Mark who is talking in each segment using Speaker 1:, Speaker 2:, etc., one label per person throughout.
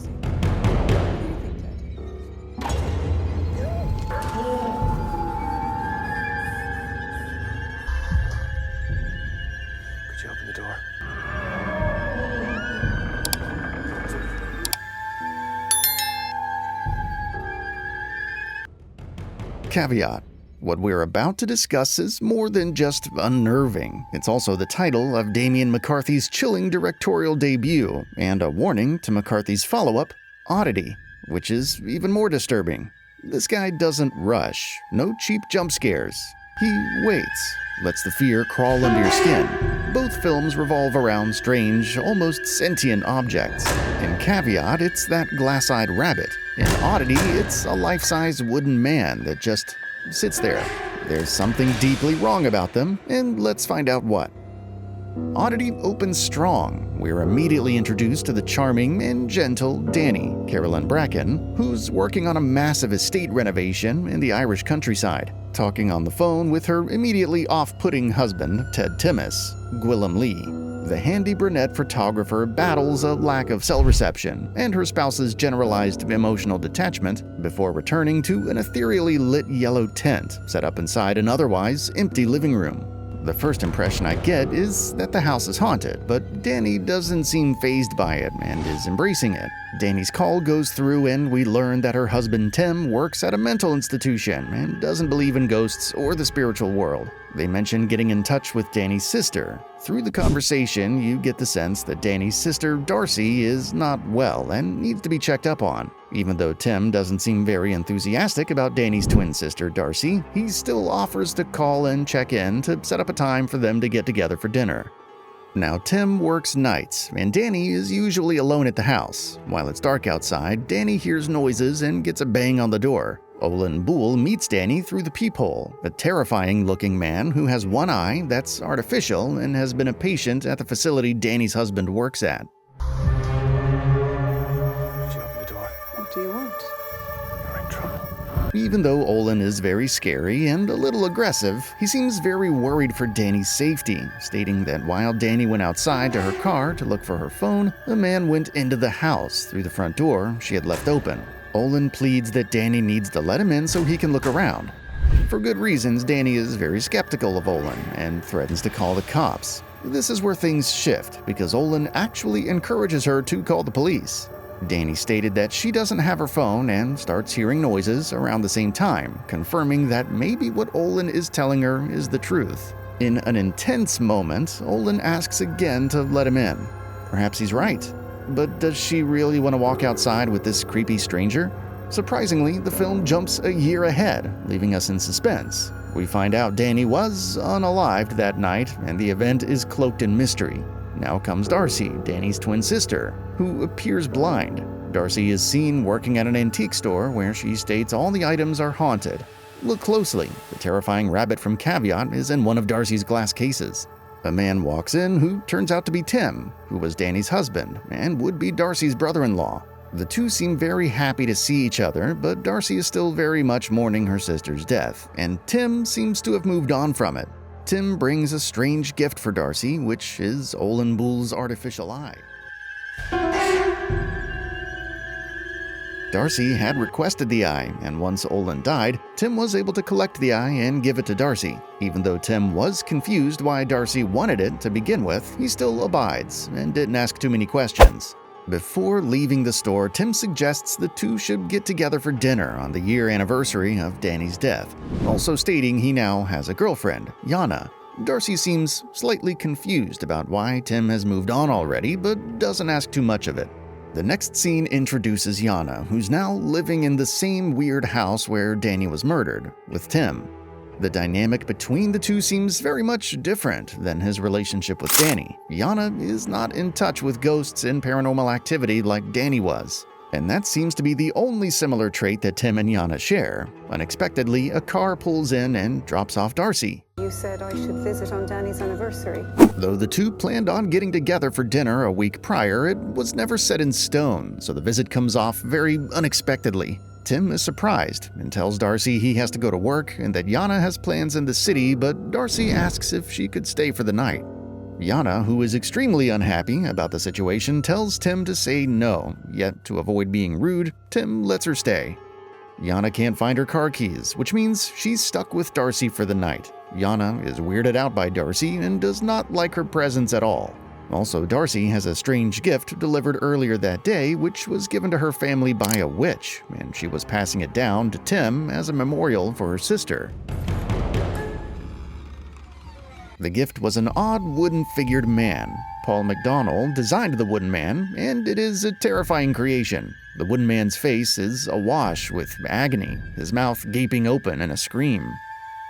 Speaker 1: Darcy. What do you think, Ted?
Speaker 2: Could you open the door?
Speaker 3: Caveat: what we're about to discuss is more than just unnerving. It's also the title of Damian McCarthy's chilling directorial debut, and a warning to McCarthy's follow-up, Oddity, which is even more disturbing. This guy doesn't rush, no cheap jump scares. He waits, lets the fear crawl under your skin. Both films revolve around strange, almost sentient objects. In Caveat, it's that glass-eyed rabbit. In Oddity, it's a life-size wooden man that just sits there. There's something deeply wrong about them, and let's find out what. Oddity opens strong. We're immediately introduced to the charming and gentle Danny, Carolyn Bracken, who's working on a massive estate renovation in the Irish countryside, talking on the phone with her immediately off-putting husband, Ted Timmis, Gwilym Lee. The handy brunette photographer battles a lack of cell reception and her spouse's generalized emotional detachment before returning to an ethereally lit yellow tent set up inside an otherwise empty living room. The first impression I get is that the house is haunted, but Danny doesn't seem fazed by it and is embracing it. Danny's call goes through and we learn that her husband Tim works at a mental institution and doesn't believe in ghosts or the spiritual world. They mention getting in touch with Danny's sister. Through the conversation, you get the sense that Danny's sister, Darcy, is not well and needs to be checked up on. Even though Tim doesn't seem very enthusiastic about Danny's twin sister, Darcy, he still offers to call and check in to set up a time for them to get together for dinner. Now, Tim works nights, and Danny is usually alone at the house. While it's dark outside, Danny hears noises and gets a bang on the door. Olin Boole meets Danny through the peephole, a terrifying-looking man who has one eye that's artificial and has been a patient at the facility Danny's husband works at.
Speaker 2: Could you open the door?
Speaker 1: What do you want?
Speaker 2: You're in trouble.
Speaker 3: Even though Olin is very scary and a little aggressive, he seems very worried for Danny's safety, stating that while Danny went outside to her car to look for her phone, a man went into the house through the front door she had left open. Olin pleads that Danny needs to let him in so he can look around. For good reasons, Danny is very skeptical of Olin and threatens to call the cops. This is where things shift, because Olin actually encourages her to call the police. Danny stated that she doesn't have her phone and starts hearing noises around the same time, confirming that maybe what Olin is telling her is the truth. In an intense moment, Olin asks again to let him in. Perhaps he's right. But does she really want to walk outside with this creepy stranger? Surprisingly, the film jumps a year ahead, leaving us in suspense. We find out Danny was unalived that night, and the event is cloaked in mystery. Now comes Darcy, Danny's twin sister, who appears blind. Darcy is seen working at an antique store where she states all the items are haunted. Look closely. The terrifying rabbit from Caveat is in one of Darcy's glass cases. A man walks in who turns out to be Tim, who was Danny's husband and would be Darcy's brother-in-law. The two seem very happy to see each other, but Darcy is still very much mourning her sister's death, and Tim seems to have moved on from it. Tim brings a strange gift for Darcy, which is Olin Boole's artificial eye. Darcy had requested the eye, and once Olin died, Tim was able to collect the eye and give it to Darcy. Even though Tim was confused why Darcy wanted it to begin with, he still abides and didn't ask too many questions. Before leaving the store, Tim suggests the two should get together for dinner on the year anniversary of Danny's death, also stating he now has a girlfriend, Yana. Darcy seems slightly confused about why Tim has moved on already, but doesn't ask too much of it. The next scene introduces Yana, who's now living in the same weird house where Danny was murdered, with Tim. The dynamic between the two seems very much different than his relationship with Danny. Yana is not in touch with ghosts and paranormal activity like Danny was. And that seems to be the only similar trait that Tim and Yana share. Unexpectedly, a car pulls in and drops off Darcy.
Speaker 1: You said I should visit on Danny's anniversary.
Speaker 3: Though the two planned on getting together for dinner a week prior, it was never set in stone, so the visit comes off very unexpectedly. Tim is surprised and tells Darcy he has to go to work and that Yana has plans in the city, but Darcy asks if she could stay for the night. Yana, who is extremely unhappy about the situation, tells Tim to say no, yet to avoid being rude, Tim lets her stay. Yana can't find her car keys, which means she's stuck with Darcy for the night. Yana is weirded out by Darcy and does not like her presence at all. Also, Darcy has a strange gift delivered earlier that day, which was given to her family by a witch, and she was passing it down to Tim as a memorial for her sister. The gift was an odd wooden-figured man. Paul McDonald designed the wooden man, and it is a terrifying creation. The wooden man's face is awash with agony, his mouth gaping open in a scream.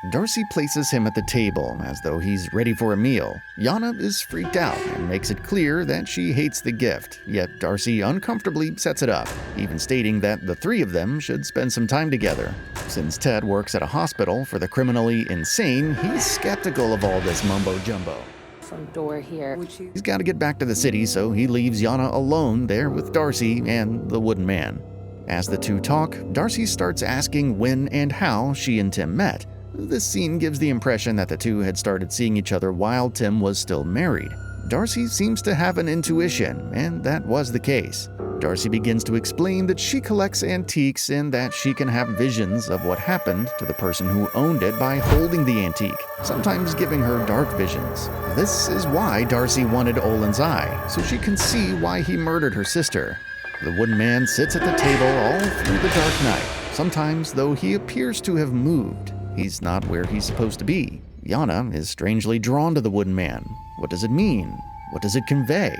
Speaker 3: Darcy places him at the table as though he's ready for a meal. Yana is freaked out and makes it clear that she hates the gift, yet Darcy uncomfortably sets it up, even stating that the three of them should spend some time together. Since Ted works at a hospital for the criminally insane, he's skeptical of all this mumbo-jumbo.
Speaker 4: Front door here.
Speaker 3: He's got to get back to the city, so he leaves Yana alone there with Darcy and the wooden man. As the two talk, Darcy starts asking when and how she and Tim met. This scene gives the impression that the two had started seeing each other while Tim was still married. Darcy seems to have an intuition, and that was the case. Darcy begins to explain that she collects antiques and that she can have visions of what happened to the person who owned it by holding the antique, sometimes giving her dark visions. This is why Darcy wanted Olin's eye, so she can see why he murdered her sister. The wooden man sits at the table all through the dark night. Sometimes, though, he appears to have moved. He's not where he's supposed to be. Yana is strangely drawn to the wooden man. What does it mean? What does it convey?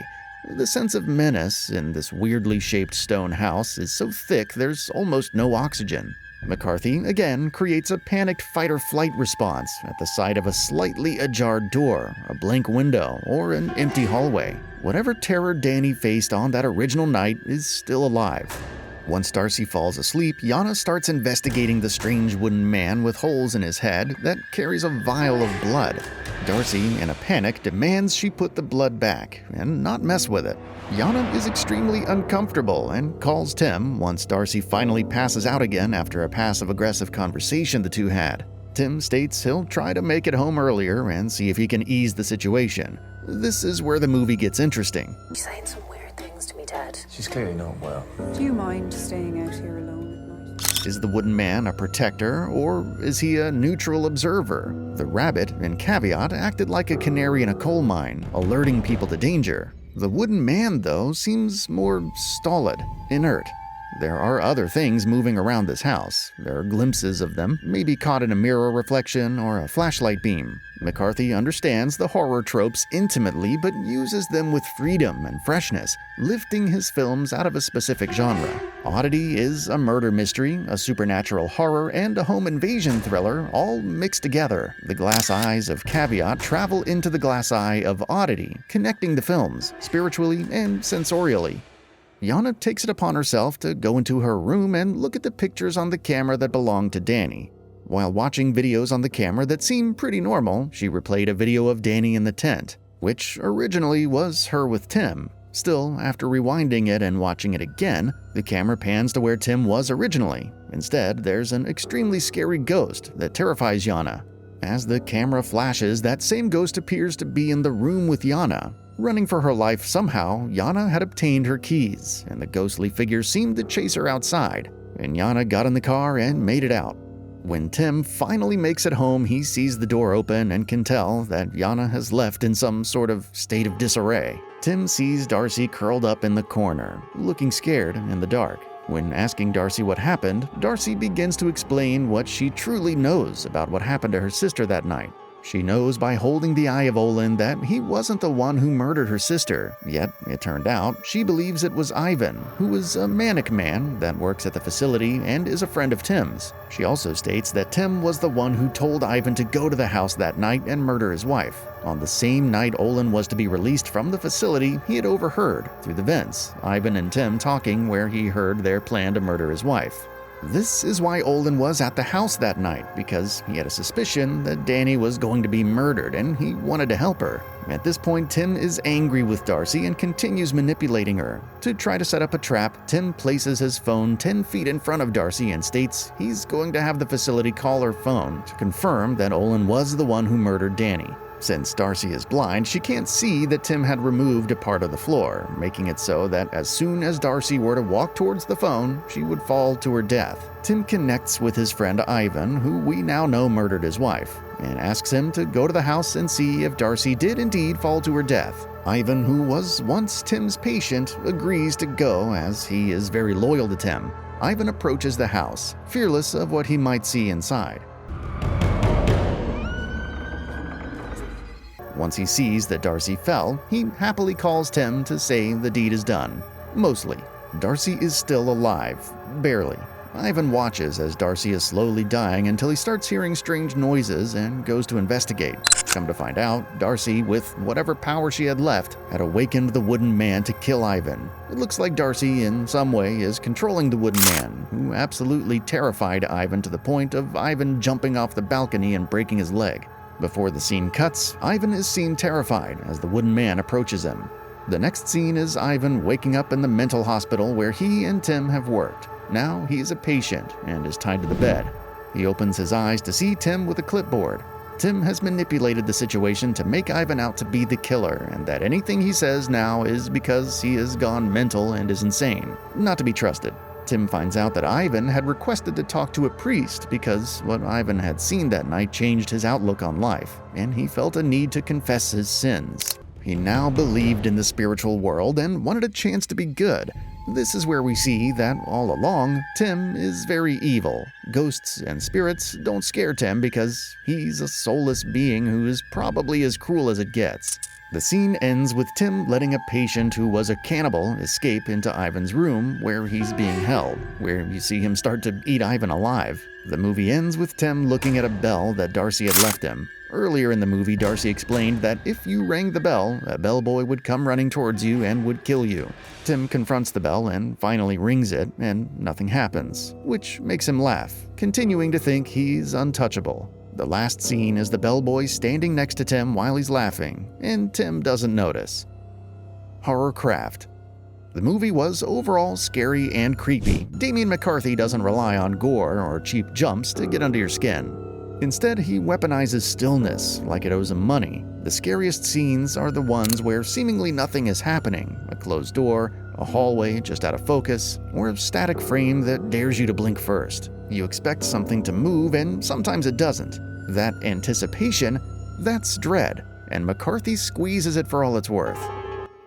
Speaker 3: The sense of menace in this weirdly shaped stone house is so thick there's almost no oxygen. McCarthy, again, creates a panicked fight-or-flight response at the sight of a slightly ajar door, a blank window, or an empty hallway. Whatever terror Danny faced on that original night is still alive. Once Darcy falls asleep, Yana starts investigating the strange wooden man with holes in his head that carries a vial of blood. Darcy, in a panic, demands she put the blood back and not mess with it. Yana is extremely uncomfortable and calls Tim once Darcy finally passes out again after a passive-aggressive conversation the two had. Tim states he'll try to make it home earlier and see if he can ease the situation. This is where the movie gets interesting.
Speaker 4: She's saying some weird things to me, Dad.
Speaker 2: She's clearly not well.
Speaker 1: Do you mind staying out here alone at night?
Speaker 3: Is the wooden man a protector, or is he a neutral observer? The rabbit, in Caveat, acted like a canary in a coal mine, alerting people to danger. The wooden man, though, seems more stolid, inert. There are other things moving around this house. There are glimpses of them, maybe caught in a mirror reflection or a flashlight beam. McCarthy understands the horror tropes intimately but uses them with freedom and freshness, lifting his films out of a specific genre. Oddity is a murder mystery, a supernatural horror, and a home invasion thriller all mixed together. The glass eyes of Caveat travel into the glass eye of Oddity, connecting the films, spiritually and sensorially. Yana takes it upon herself to go into her room and look at the pictures on the camera that belong to Danny. While watching videos on the camera that seem pretty normal, she replayed a video of Danny in the tent, which originally was her with Tim. Still, after rewinding it and watching it again, the camera pans to where Tim was originally. Instead, there's an extremely scary ghost that terrifies Yana. As the camera flashes, that same ghost appears to be in the room with Yana. Running for her life somehow, Yana had obtained her keys, and the ghostly figure seemed to chase her outside, and Yana got in the car and made it out. When Tim finally makes it home, he sees the door open and can tell that Yana has left in some sort of state of disarray. Tim sees Darcy curled up in the corner, looking scared in the dark. When asking Darcy what happened, Darcy begins to explain what she truly knows about what happened to her sister that night. She knows by holding the eye of Olin that he wasn't the one who murdered her sister, yet it turned out she believes it was Ivan, who is a manic man that works at the facility and is a friend of Tim's. She also states that Tim was the one who told Ivan to go to the house that night and murder his wife. On the same night Olin was to be released from the facility, he had overheard, through the vents, Ivan and Tim talking where he heard their plan to murder his wife. This is why Olin was at the house that night, because he had a suspicion that Danny was going to be murdered and he wanted to help her. At this point, Tim is angry with Darcy and continues manipulating her. To try to set up a trap, Tim places his phone 10 feet in front of Darcy and states he's going to have the facility call her phone to confirm that Olin was the one who murdered Danny. Since Darcy is blind, she can't see that Tim had removed a part of the floor, making it so that as soon as Darcy were to walk towards the phone, she would fall to her death. Tim connects with his friend Ivan, who we now know murdered his wife, and asks him to go to the house and see if Darcy did indeed fall to her death. Ivan, who was once Tim's patient, agrees to go as he is very loyal to Tim. Ivan approaches the house, fearless of what he might see inside. Once he sees that Darcy fell, he happily calls Tim to say the deed is done. Mostly. Darcy is still alive. Barely. Ivan watches as Darcy is slowly dying until he starts hearing strange noises and goes to investigate. Come to find out, Darcy, with whatever power she had left, had awakened the wooden man to kill Ivan. It looks like Darcy, in some way, is controlling the wooden man, who absolutely terrified Ivan to the point of Ivan jumping off the balcony and breaking his leg. Before the scene cuts, Ivan is seen terrified as the wooden man approaches him. The next scene is Ivan waking up in the mental hospital where he and Tim have worked. Now he is a patient and is tied to the bed. He opens his eyes to see Tim with a clipboard. Tim has manipulated the situation to make Ivan out to be the killer, and that anything he says now is because he has gone mental and is insane, not to be trusted. Tim finds out that Ivan had requested to talk to a priest because what Ivan had seen that night changed his outlook on life, and he felt a need to confess his sins. He now believed in the spiritual world and wanted a chance to be good. This is where we see that, all along, Tim is very evil. Ghosts and spirits don't scare Tim because he's a soulless being who is probably as cruel as it gets. The scene ends with Tim letting a patient who was a cannibal escape into Ivan's room where he's being held, where you see him start to eat Ivan alive. The movie ends with Tim looking at a bell that Darcy had left him. Earlier in the movie, Darcy explained that if you rang the bell, a bellboy would come running towards you and would kill you. Tim confronts the bell and finally rings it, and nothing happens, which makes him laugh, continuing to think he's untouchable. The last scene is the bellboy standing next to Tim while he's laughing, and Tim doesn't notice. Horror craft. The movie was overall scary and creepy. Damien McCarthy doesn't rely on gore or cheap jumps to get under your skin. Instead, he weaponizes stillness like it owes him money. The scariest scenes are the ones where seemingly nothing is happening. A closed door, a hallway just out of focus, or a static frame that dares you to blink first. You expect something to move, and sometimes it doesn't. That anticipation, that's dread, and McCarthy squeezes it for all it's worth.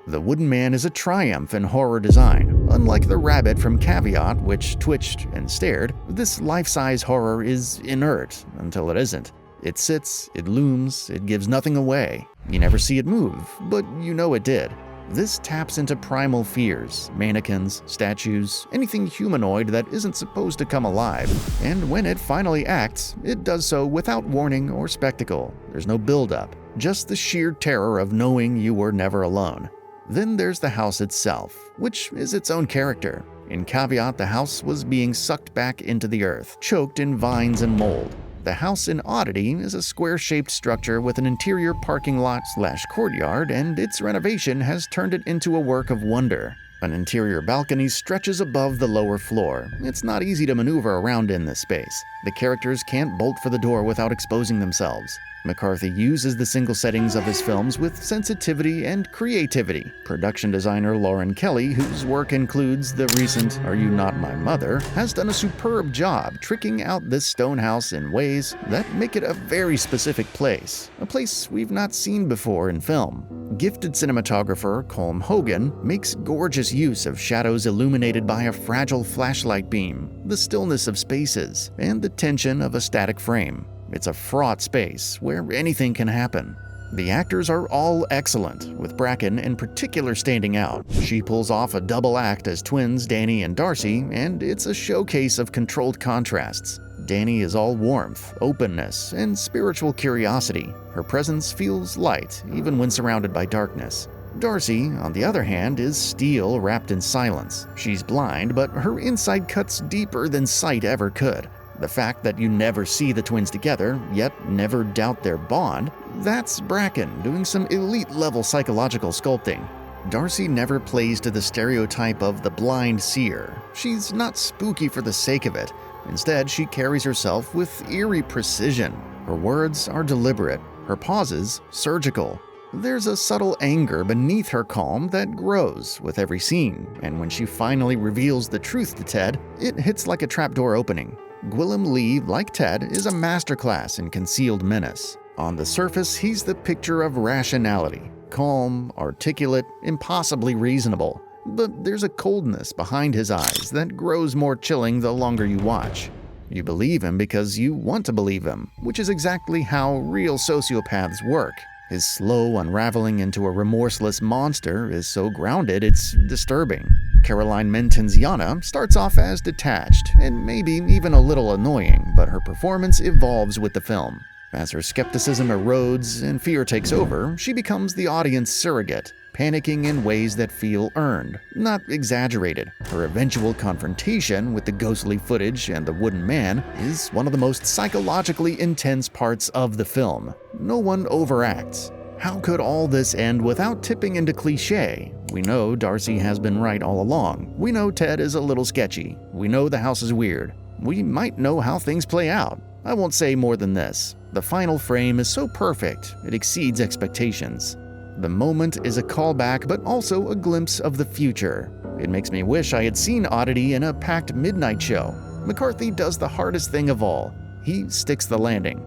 Speaker 3: The wooden man is a triumph in horror design. Unlike the rabbit from Caveat, which twitched and stared, this life-size horror is inert until it isn't. It sits, it looms, it gives nothing away. You never see it move, but you know it did. This taps into primal fears, mannequins, statues, anything humanoid that isn't supposed to come alive. And when it finally acts, it does so without warning or spectacle. There's no build-up, just the sheer terror of knowing you were never alone. Then there's the house itself, which is its own character. In Caveat, the house was being sucked back into the earth, choked in vines and mold. The house in Oddity is a square-shaped structure with an interior parking lot/courtyard, and its renovation has turned it into a work of wonder. An interior balcony stretches above the lower floor. It's not easy to maneuver around in this space. The characters can't bolt for the door without exposing themselves. McCarthy uses the single settings of his films with sensitivity and creativity. Production designer Lauren Kelly, whose work includes the recent Are You Not My Mother, has done a superb job tricking out this stone house in ways that make it a very specific place, a place we've not seen before in film. Gifted cinematographer Colm Hogan makes gorgeous use of shadows illuminated by a fragile flashlight beam, the stillness of spaces, and the tension of a static frame. It's a fraught space where anything can happen. The actors are all excellent, with Bracken in particular standing out. She pulls off a double act as twins Danny and Darcy, and it's a showcase of controlled contrasts. Danny is all warmth, openness, and spiritual curiosity. Her presence feels light, even when surrounded by darkness. Darcy, on the other hand, is steel wrapped in silence. She's blind, but her insight cuts deeper than sight ever could. The fact that you never see the twins together, yet never doubt their bond, that's Bracken doing some elite-level psychological sculpting. Darcy never plays to the stereotype of the blind seer. She's not spooky for the sake of it. Instead, she carries herself with eerie precision. Her words are deliberate. her pauses surgical. There's a subtle anger beneath her calm that grows with every scene, and when she finally reveals the truth to Ted, it hits like a trapdoor opening. Gwillem Lee, like Ted, is a masterclass in concealed menace. On the surface, he's the picture of rationality, calm, articulate, impossibly reasonable. But there's a coldness behind his eyes that grows more chilling the longer you watch. You believe him because you want to believe him, which is exactly how real sociopaths work. His slow unraveling into a remorseless monster is so grounded it's disturbing. Caroline Menton's Yana starts off as detached and maybe even a little annoying, but her performance evolves with the film. As her skepticism erodes and fear takes over, she becomes the audience surrogate, panicking in ways that feel earned, not exaggerated. Her eventual confrontation with the ghostly footage and the wooden man is one of the most psychologically intense parts of the film. No one overacts. How could all this end without tipping into cliché? We know Darcy has been right all along. We know Ted is a little sketchy. We know the house is weird. We might know how things play out. I won't say more than this. The final frame is so perfect, it exceeds expectations. The moment is a callback, but also a glimpse of the future. It makes me wish I had seen Oddity in a packed midnight show. McCarthy does the hardest thing of all. He sticks the landing.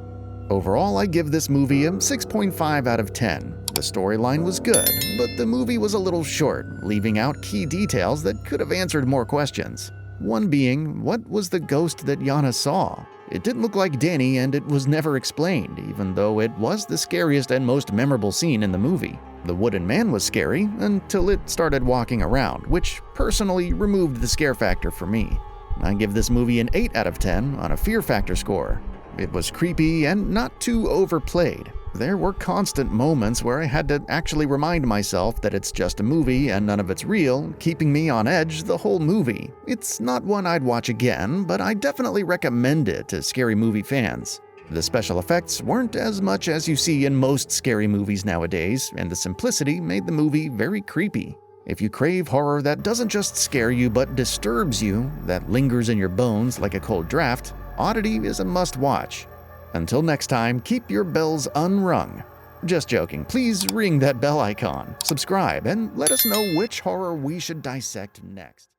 Speaker 3: Overall, I give this movie a 6.5 out of 10. The storyline was good, but the movie was a little short, leaving out key details that could have answered more questions. One being, what was the ghost that Yana saw? It didn't look like Danny, and it was never explained, even though it was the scariest and most memorable scene in the movie. The wooden man was scary until it started walking around, which personally removed the scare factor for me. I give this movie an 8 out of 10 on a fear factor score. It was creepy and not too overplayed. There were constant moments where I had to actually remind myself that it's just a movie and none of it's real, keeping me on edge the whole movie. It's not one I'd watch again, but I definitely recommend it to scary movie fans. The special effects weren't as much as you see in most scary movies nowadays, and the simplicity made the movie very creepy. If you crave horror that doesn't just scare you but disturbs you, that lingers in your bones like a cold draft, Oddity is a must-watch. Until next time, keep your bells unrung. Just joking, please ring that bell icon, subscribe, and let us know which horror we should dissect next.